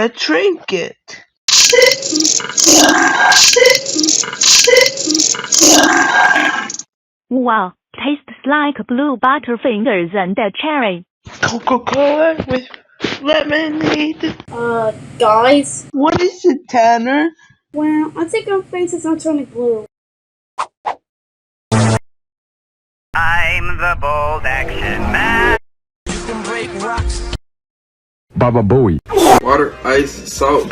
A trinket. Wow, tastes like blue butterfingers and a cherry. Coca-Cola with lemonade. Guys? What is it, Tanner? Well, I think our faces are turning blue. I'm the bold action man. You can break rocks. Baba Bowie. Water, ice, salt.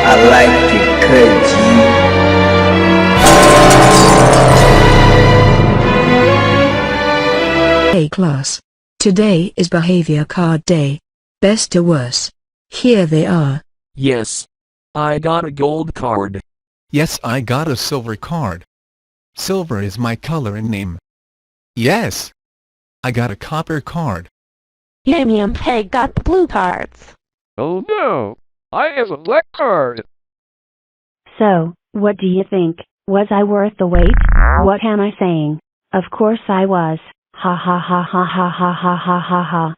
I like it cut, Hey class. Today is behavior card day. Best to worst. Here they are. Yes. I got a gold card. Yes, I got a silver card. Silver is my color and name. Yes. I got a copper card. Yummy and Peg got blue cards. Oh no! I have a black card. So, what do you think? Was I worth the wait? What am I saying? Of course I was. Ha ha ha ha ha ha ha ha ha ha.